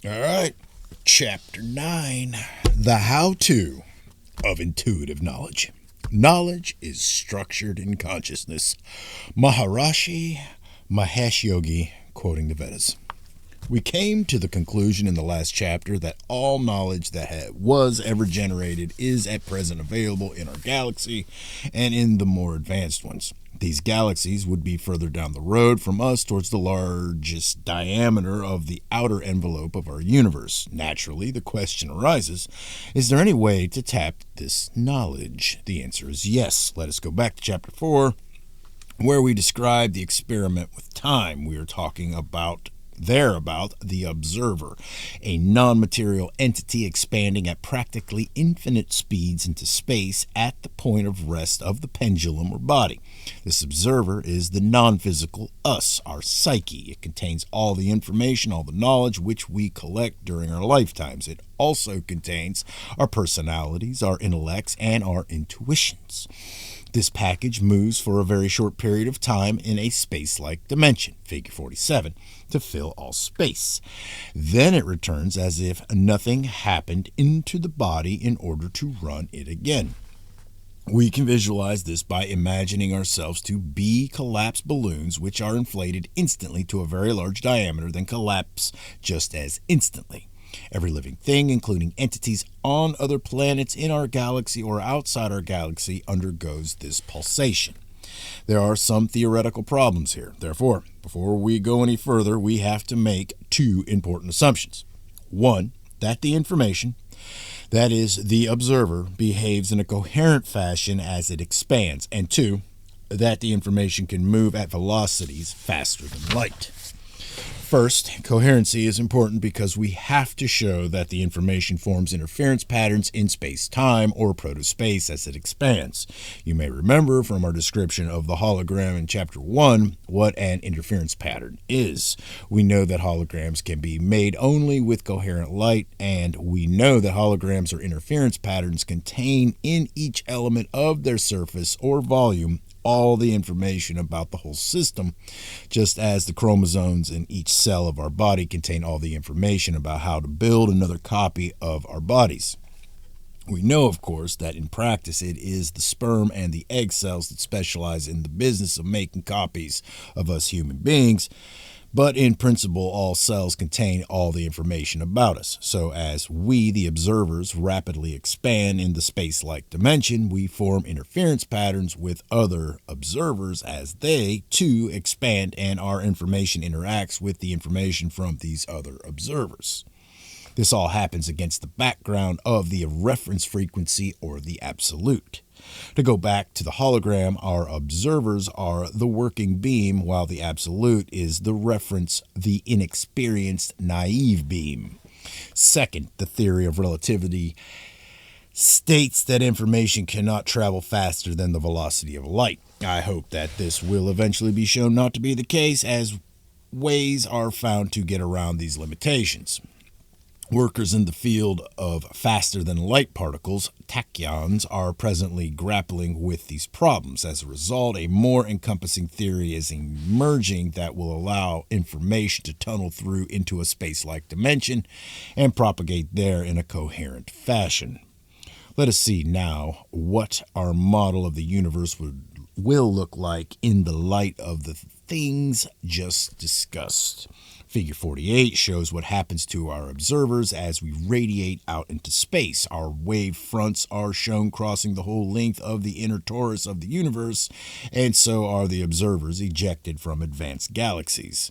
All right, Chapter 9, The How-To of Intuitive Knowledge. Knowledge is structured in consciousness. Maharishi Mahesh Yogi, quoting the Vedas. We came to the conclusion in the last chapter that all knowledge that was ever generated is at present available in our galaxy and in the more advanced ones. These galaxies would be further down the road from us towards the largest diameter of the outer envelope of our universe. Naturally, the question arises, is there any way to tap this knowledge? The answer is yes. Let us go back to Chapter 4, where we describe the experiment with time. We are talking about the observer, a non-material entity expanding at practically infinite speeds into space at the point of rest of the pendulum or body. This observer is the non-physical us, our psyche. It contains all the information, all the knowledge which we collect during our lifetimes. It also contains our personalities, our intellects, and our intuitions. This package moves for a very short period of time in a space-like dimension, figure 47, to fill all space. Then it returns as if nothing happened into the body in order to run it again. We can visualize this by imagining ourselves to be collapsed balloons which are inflated instantly to a very large diameter, then collapse just as instantly. Every living thing, including entities on other planets in our galaxy or outside our galaxy, undergoes this pulsation. There are some theoretical problems here. Therefore, before we go any further, we have to make two important assumptions. One, that the information, that is, the observer, behaves in a coherent fashion as it expands. And two, that the information can move at velocities faster than light. First, coherency is important because we have to show that the information forms interference patterns in space-time or protospace as it expands. You may remember from our description of the hologram in Chapter 1 what an interference pattern is. We know that holograms can be made only with coherent light, and we know that holograms or interference patterns contain in each element of their surface or volume all the information about the whole system, just as the chromosomes in each cell of our body contain all the information about how to build another copy of our bodies. We know, of course, that in practice it is the sperm and the egg cells that specialize in the business of making copies of us human beings, but in principle all cells contain all the information about us. So as we, the observers, rapidly expand in the space-like dimension, we form interference patterns with other observers as they, too, expand and our information interacts with the information from these other observers. This all happens against the background of the reference frequency or the absolute. To go back to the hologram, our observers are the working beam, while the absolute is the reference, the inexperienced, naive beam. Second, the theory of relativity states that information cannot travel faster than the velocity of light. I hope that this will eventually be shown not to be the case, as ways are found to get around these limitations. Workers in the field of faster-than-light particles, tachyons, are presently grappling with these problems. As a result, a more encompassing theory is emerging that will allow information to tunnel through into a space-like dimension and propagate there in a coherent fashion. Let us see now what our model of the universe will look like in the light of the things just discussed. Figure 48 shows what happens to our observers as we radiate out into space. Our wave fronts are shown crossing the whole length of the inner torus of the universe, and so are the observers ejected from advanced galaxies.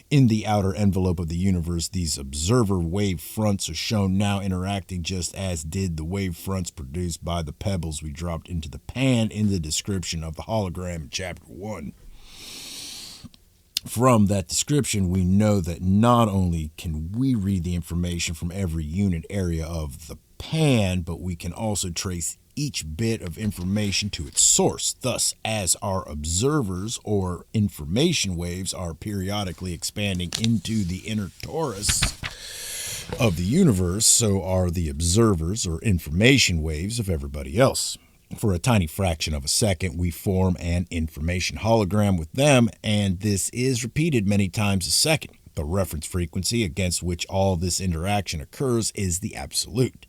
In the outer envelope of the universe, these observer wave fronts are shown now interacting just as did the wave fronts produced by the pebbles we dropped into the pan in the description of the hologram in Chapter 1. From that description, we know that not only can we read the information from every unit area of the pan, but we can also trace each bit of information to its source. Thus, as our observers or information waves are periodically expanding into the inner torus of the universe, so are the observers or information waves of everybody else. For a tiny fraction of a second, we form an information hologram with them, and this is repeated many times a second. The reference frequency against which all this interaction occurs is the absolute.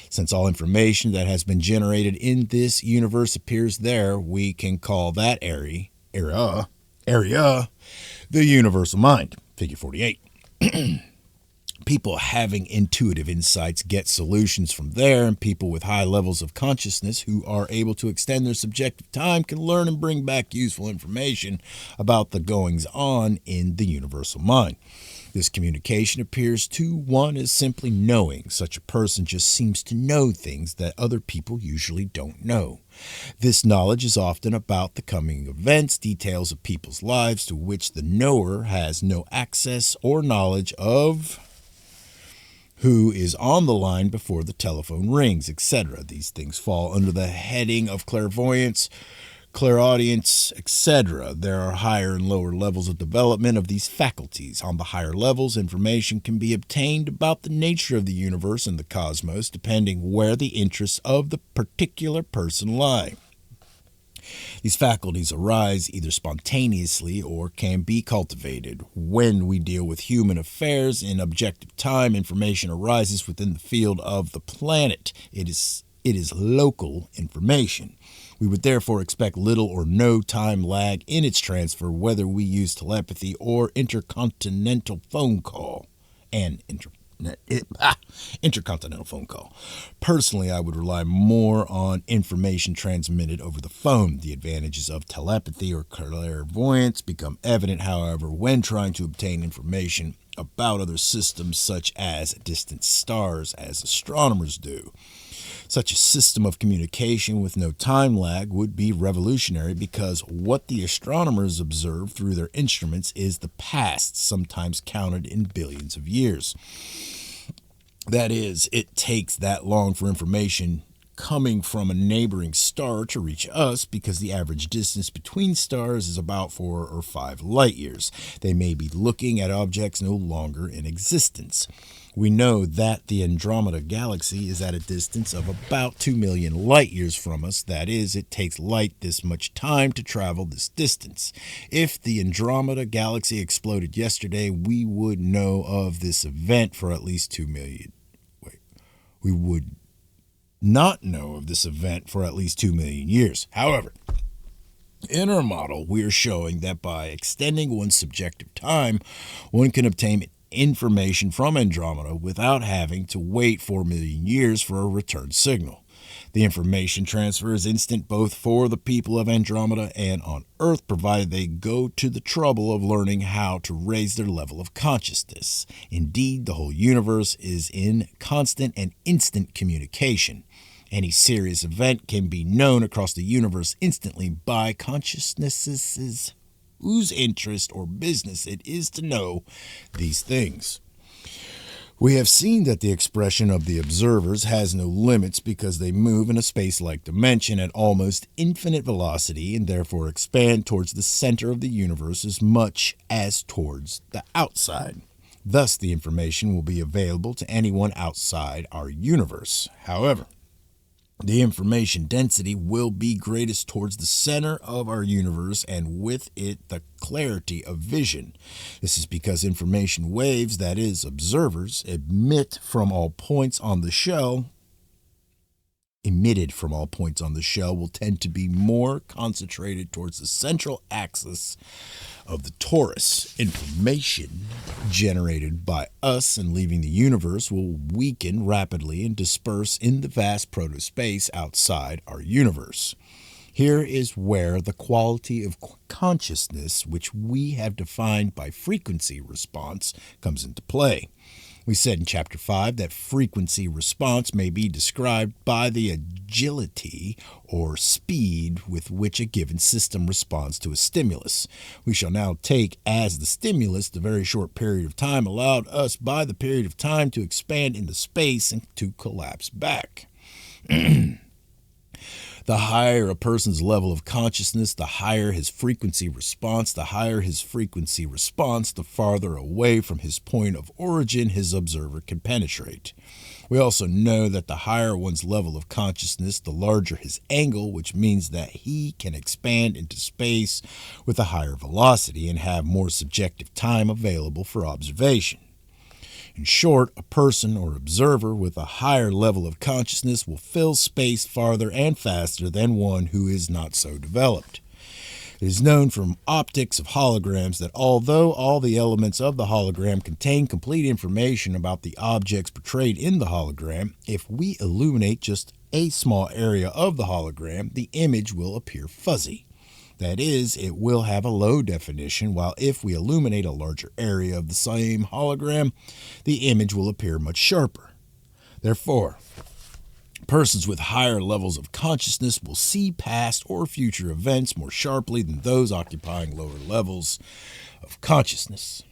Since all information that has been generated in this universe appears there, we can call that area the universal mind. Figure 48. People having intuitive insights get solutions from there, and people with high levels of consciousness who are able to extend their subjective time can learn and bring back useful information about the goings-on in the universal mind. This communication appears to one as simply knowing. Such a person just seems to know things that other people usually don't know. This knowledge is often about the coming events, details of people's lives to which the knower has no access or knowledge of, who is on the line before the telephone rings, etc. These things fall under the heading of clairvoyance, clairaudience, etc. There are higher and lower levels of development of these faculties. On the higher levels, information can be obtained about the nature of the universe and the cosmos, depending where the interests of the particular person lie. These faculties arise either spontaneously or can be cultivated. When we deal with human affairs in objective time, information arises within the field of the planet. It is local information. We would therefore expect little or no time lag in its transfer, whether we use telepathy or intercontinental phone call. Intercontinental phone call. Personally, I would rely more on information transmitted over the phone. The advantages of telepathy or clairvoyance become evident, however, when trying to obtain information about other systems such as distant stars, as astronomers do. Such a system of communication with no time lag would be revolutionary because what the astronomers observe through their instruments is the past, sometimes counted in billions of years. That is, it takes that long for information coming from a neighboring star to reach us because the average distance between stars is about 4 or 5 light years. They may be looking at objects no longer in existence. We know that the Andromeda Galaxy is at a distance of about 2 million light years from us. That is, it takes light this much time to travel this distance. If the Andromeda Galaxy exploded yesterday, we would know of this event for at least 2 million. We would not know of this event for at least 2 million years. However, in our model, we are showing that by extending one's subjective time, one can obtain information from Andromeda without having to wait 4 million years for a return signal. The information transfer is instant both for the people of Andromeda and on Earth, provided they go to the trouble of learning how to raise their level of consciousness. Indeed, the whole universe is in constant and instant communication. Any serious event can be known across the universe instantly by consciousnesses whose interest or business it is to know these things. We have seen that the expression of the observers has no limits because they move in a space-like dimension at almost infinite velocity and therefore expand towards the center of the universe as much as towards the outside. Thus, the information will be available to anyone outside our universe. However, the information density will be greatest towards the center of our universe and with it the clarity of vision. This is because information waves, that is, observers, emitted from all points on the shell will tend to be more concentrated towards the central axis of the torus. Information generated by us and leaving the universe will weaken rapidly and disperse in the vast protospace outside our universe. Here is where the quality of consciousness, which we have defined by frequency response, comes into play. We said in Chapter 5 that frequency response may be described by the agility or speed with which a given system responds to a stimulus. We shall now take as the stimulus the very short period of time allowed us by the period of time to expand into space and to collapse back. The higher a person's level of consciousness, the higher his frequency response. The higher his frequency response, the farther away from his point of origin his observer can penetrate. We also know that the higher one's level of consciousness, the larger his angle, which means that he can expand into space with a higher velocity and have more subjective time available for observation. In short, a person or observer with a higher level of consciousness will fill space farther and faster than one who is not so developed. It is known from optics of holograms that although all the elements of the hologram contain complete information about the objects portrayed in the hologram, if we illuminate just a small area of the hologram, the image will appear fuzzy. That is, it will have a low definition, while if we illuminate a larger area of the same hologram, the image will appear much sharper. Therefore, persons with higher levels of consciousness will see past or future events more sharply than those occupying lower levels of consciousness.